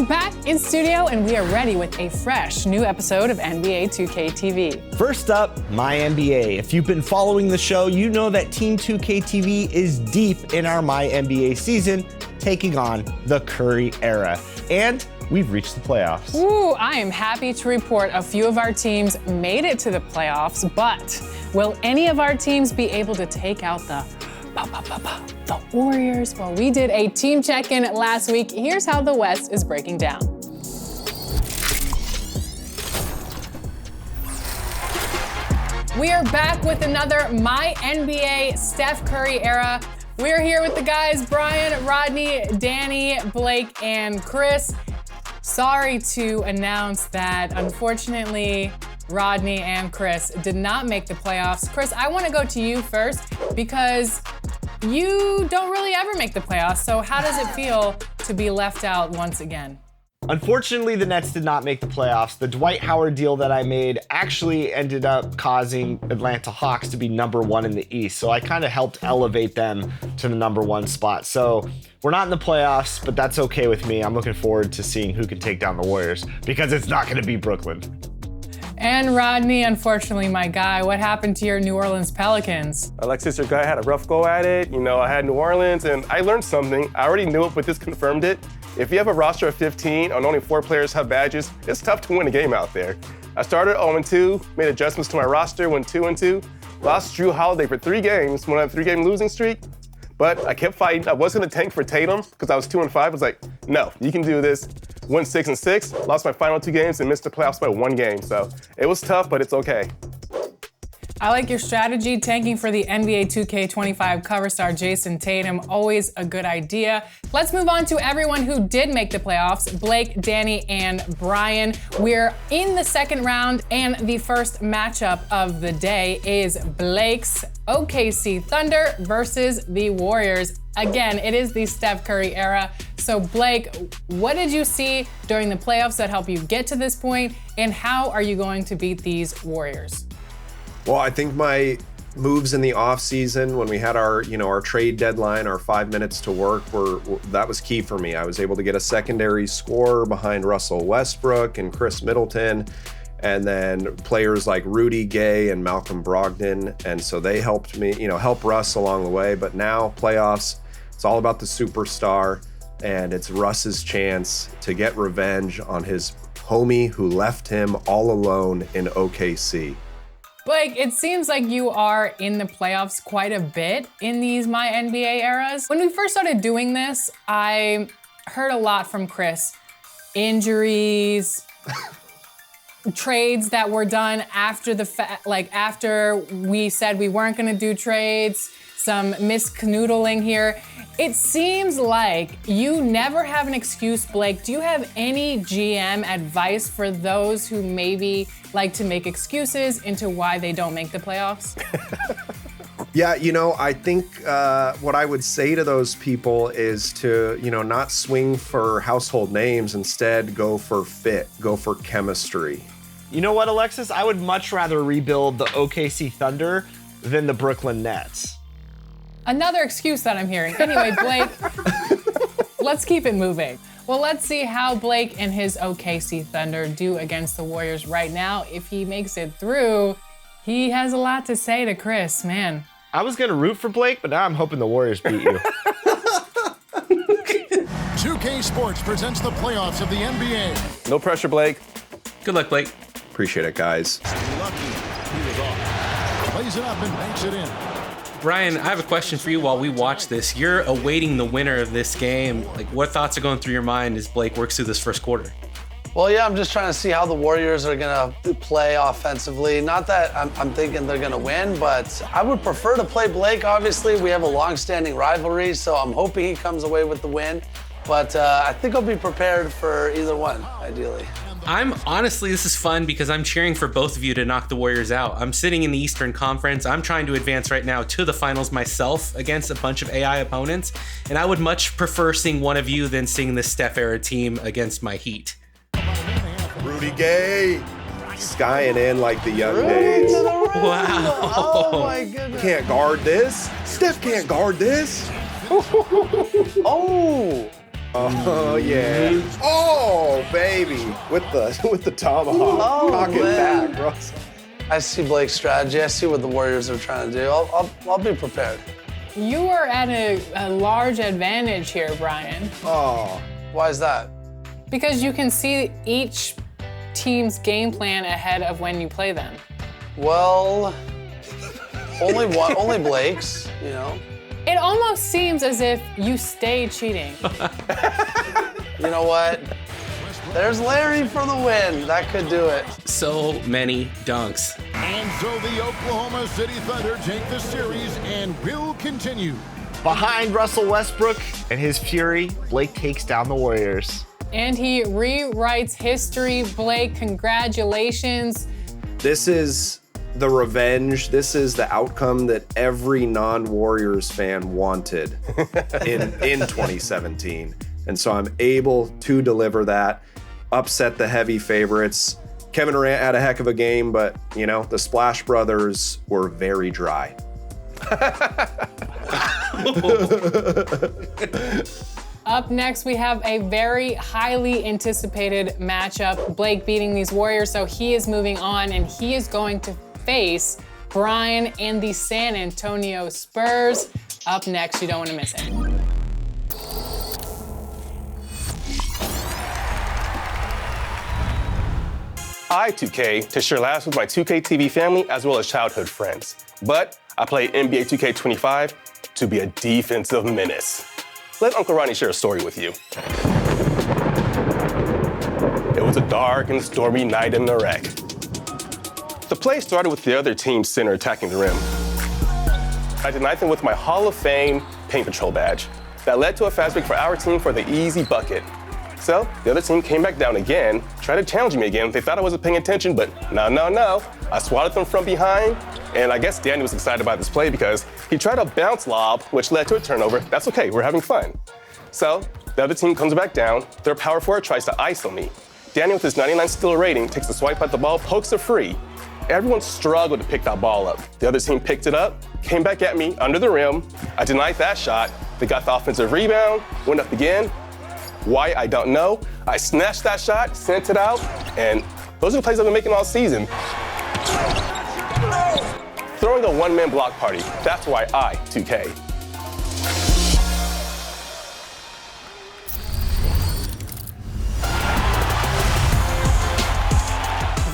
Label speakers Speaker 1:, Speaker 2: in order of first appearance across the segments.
Speaker 1: back in studio, and we are ready with a fresh new episode of NBA 2K TV.
Speaker 2: First up, MyNBA. If you've been following the show, you know that Team 2K TV is deep in our MyNBA season, taking on the Curry era. And we've reached the playoffs.
Speaker 1: Ooh, I am happy to report a few of our teams made it to the playoffs, but will any of our teams be able to take out the Warriors? Well, we did a team check-in last week. Here's how the West is breaking down. We are back with another MyNBA Steph Curry era. We're here with the guys, Brian, Rodney, Danny, Blake, and Chris. Sorry to announce that, unfortunately, Rodney and Chris did not make the playoffs. Chris, I want to go to you first because you don't really ever make the playoffs. So how does it feel to be left out once again?
Speaker 2: Unfortunately, the Nets did not make the playoffs. The Dwight Howard deal that I made actually ended up causing Atlanta Hawks to be #1 in the East. So I kind of helped elevate them to the #1 spot. So we're not in the playoffs, but that's okay with me. I'm looking forward to seeing who can take down the Warriors because it's not going to be Brooklyn.
Speaker 1: And Rodney, unfortunately, my guy, what happened to your New Orleans Pelicans?
Speaker 3: Alexis, your guy had a rough go at it. You know, I had New Orleans, and I learned something. I already knew it, but this confirmed it. If you have a roster of 15 and only 4 players have badges, it's tough to win a game out there. I started 0-2, made adjustments to my roster, went 2-2, lost Drew Holiday for 3 games, went on a 3-game losing streak. But I kept fighting. I wasn't going to tank for Tatum because I was 2-5. I was like, no, you can do this. Went 6-6, lost my final 2 games and missed the playoffs by 1 game. So it was tough, but it's okay.
Speaker 1: I like your strategy, tanking for the NBA 2K25 cover star Jason Tatum. Always a good idea. Let's move on to everyone who did make the playoffs, Blake, Danny, and Brian. We're in the second round, and the first matchup of the day is Blake's OKC Thunder versus the Warriors. Again, it is the Steph Curry era. So Blake, what did you see during the playoffs that helped you get to this point, and how are you going to beat these Warriors?
Speaker 4: Well, I think my moves in the offseason when we had our trade deadline, our 5 minutes to work, that was key for me. I was able to get a secondary scorer behind Russell Westbrook and Chris Middleton, and then players like Rudy Gay and Malcolm Brogdon. And so they helped me, help Russ along the way. But now playoffs, it's all about the superstar, and it's Russ's chance to get revenge on his homie who left him all alone in OKC.
Speaker 1: Blake, it seems like you are in the playoffs quite a bit in these MyNBA eras. When we first started doing this, I heard a lot from Chris. Injuries, trades that were done after after we said we weren't gonna do trades, some miscanoodling here. It seems like you never have an excuse, Blake. Do you have any GM advice for those who maybe like to make excuses into why they don't make the playoffs?
Speaker 4: Yeah, I think what I would say to those people is to, not swing for household names. Instead, go for fit, go for chemistry.
Speaker 2: You know what, Alexis? I would much rather rebuild the OKC Thunder than the Brooklyn Nets.
Speaker 1: Another excuse that I'm hearing. Anyway, Blake, let's keep it moving. Well, let's see how Blake and his OKC Thunder do against the Warriors right now. If he makes it through, he has a lot to say to Chris, man.
Speaker 2: I was going to root for Blake, but now I'm hoping the Warriors beat you.
Speaker 5: 2K Sports presents the playoffs of the NBA.
Speaker 3: No pressure, Blake.
Speaker 6: Good luck, Blake.
Speaker 4: Appreciate it, guys.
Speaker 5: Lucky he was off. Plays it up and banks it in.
Speaker 6: Brian, I have a question for you while we watch this. You're awaiting the winner of this game. What thoughts are going through your mind as Blake works through this first quarter?
Speaker 7: Well, yeah, I'm just trying to see how the Warriors are going to play offensively. Not that I'm thinking they're going to win, but I would prefer to play Blake, obviously. We have a long-standing rivalry, so I'm hoping he comes away with the win. But I think I'll be prepared for either one, ideally.
Speaker 6: This is fun because I'm cheering for both of you to knock the Warriors out. I'm sitting in the Eastern Conference. I'm trying to advance right now to the finals myself against a bunch of AI opponents. And I would much prefer seeing one of you than seeing this Steph Era team against my Heat.
Speaker 4: Rudy Gay, skying in like the young days.
Speaker 6: Wow.
Speaker 7: Oh my goodness.
Speaker 4: Can't guard this. Steph can't guard this.
Speaker 7: Oh.
Speaker 4: Oh yeah. Oh baby, with the tomahawk.
Speaker 7: Oh,
Speaker 4: Cock it
Speaker 7: man.
Speaker 4: back, Russell.
Speaker 7: I see Blake's strategy. I see what the Warriors are trying to do. I'll be prepared.
Speaker 1: You are at a large advantage here, Brian,
Speaker 4: Oh.
Speaker 7: Why is that?
Speaker 1: because you can see each team's game plan ahead of when you play them.
Speaker 7: Well, only Blake's, you know.
Speaker 1: It almost seems as if you stay cheating.
Speaker 7: You know what? There's Larry for the win. That could do it.
Speaker 6: So many dunks.
Speaker 5: And so the Oklahoma City Thunder take the series and will continue.
Speaker 2: Behind Russell Westbrook and his fury, Blake takes down the Warriors.
Speaker 1: And he rewrites history. Blake, congratulations.
Speaker 4: This is the revenge. This is the outcome that every non-Warriors fan wanted in 2017. And so I'm able to deliver that, upset the heavy favorites. Kevin Durant had a heck of a game, but, you know, the Splash Brothers were very dry.
Speaker 1: Up next, we have a very highly anticipated matchup. Blake beating these Warriors, so he is moving on, and he is going to face Brian and the San Antonio Spurs. Up next, you don't want to miss it.
Speaker 3: I, 2K, to share laughs with my 2K TV family as well as childhood friends. But I play NBA 2K25 to be a defensive menace. Let Uncle Ronnie share a story with you. It was a dark and stormy night in the rec. The play started with the other team's center attacking the rim. I denied them with my Hall of Fame paint control badge. That led to a fast break for our team for the easy bucket. So the other team came back down again, tried to challenge me again. They thought I wasn't paying attention, but no. I swatted them from behind, and I guess Danny was excited about this play because he tried a bounce lob, which led to a turnover. That's okay, we're having fun. So the other team comes back down. Their power forward tries to ISO me. Danny, with his 99 steal rating, takes a swipe at the ball, pokes a free. Everyone struggled to pick that ball up. The other team picked it up, came back at me under the rim. I denied that shot. They got the offensive rebound, went up again. Why, I don't know. I snatched that shot, sent it out, and those are the plays I've been making all season. Throwing a one-man block party. That's why I, 2K.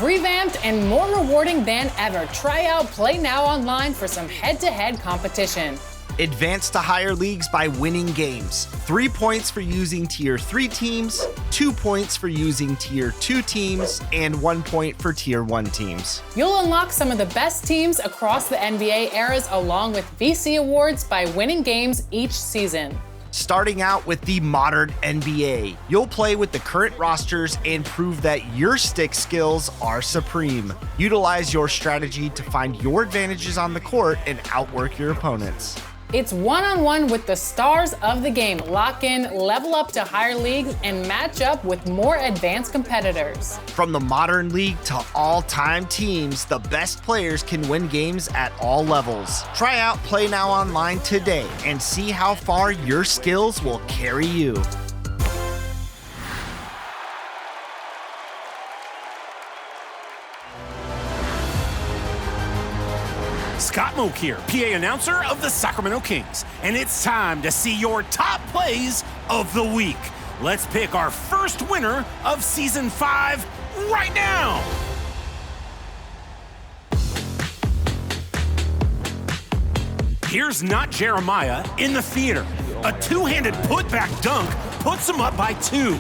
Speaker 1: Revamped and more rewarding than ever. Try out Play Now online for some head-to-head competition.
Speaker 8: Advance to higher leagues by winning games. 3 points for using Tier 3 teams, 2 points for using Tier 2 teams, and 1 point for Tier 1 teams.
Speaker 1: You'll unlock some of the best teams across the NBA eras along with VC awards by winning games each season.
Speaker 8: Starting out with the modern NBA, you'll play with the current rosters and prove that your stick skills are supreme. Utilize your strategy to find your advantages on the court and outwork your opponents.
Speaker 1: It's one-on-one with the stars of the game. Lock in, level up to higher leagues, and match up with more advanced competitors.
Speaker 8: From the modern league to all-time teams, the best players can win games at all levels. Try out Play Now online today and see how far your skills will carry you.
Speaker 9: Scott Moak here, PA announcer of the Sacramento Kings, and it's time to see your top plays of the week. Let's pick our first winner of Season 5 right now. Here's Not Jeremiah in the theater. A two-handed putback dunk puts him up by 2.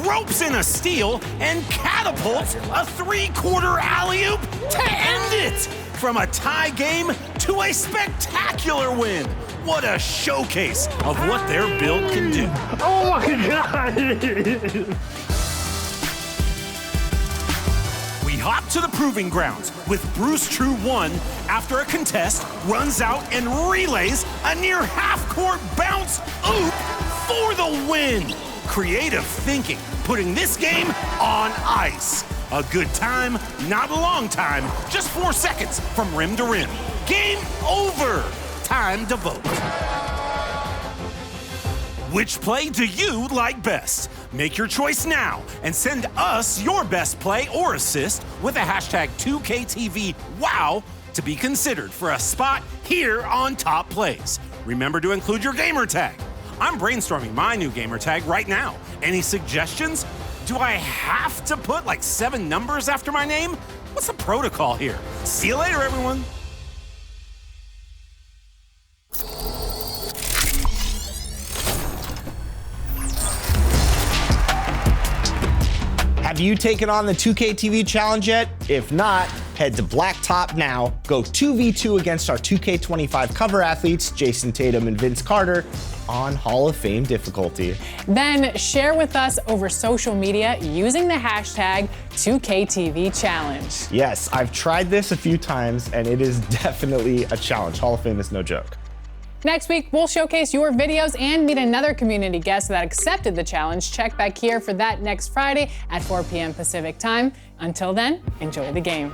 Speaker 9: Ropes in a steal and catapults a three-quarter alley-oop to end it. From a tie game to a spectacular win. What a showcase of what their build can do.
Speaker 10: Oh my God!
Speaker 9: We hop to the proving grounds with Bruce True 1 after a contest runs out and relays a near half-court bounce oop for the win. Creative thinking, putting this game on ice. A good time, not a long time, just 4 seconds from rim to rim. Game over. Time to vote. Which play do you like best? Make your choice now and send us your best play or assist with the hashtag 2KTVWOW to be considered for a spot here on Top Plays. Remember to include your gamer tag. I'm brainstorming my new gamer tag right now. Any suggestions? Do I have to put like 7 numbers after my name? What's the protocol here? See you later, everyone.
Speaker 2: Have you taken on the 2K TV challenge yet? If not, head to Blacktop now. Go 2v2 against our 2K25 cover athletes, Jason Tatum and Vince Carter, on Hall of Fame difficulty.
Speaker 1: Then share with us over social media using the hashtag 2KTV challenge.
Speaker 2: Yes, I've tried this a few times and it is definitely a challenge. Hall of Fame is no joke.
Speaker 1: Next week, we'll showcase your videos and meet another community guest that accepted the challenge. Check back here for that next Friday at 4 p.m. Pacific time. Until then, enjoy the game.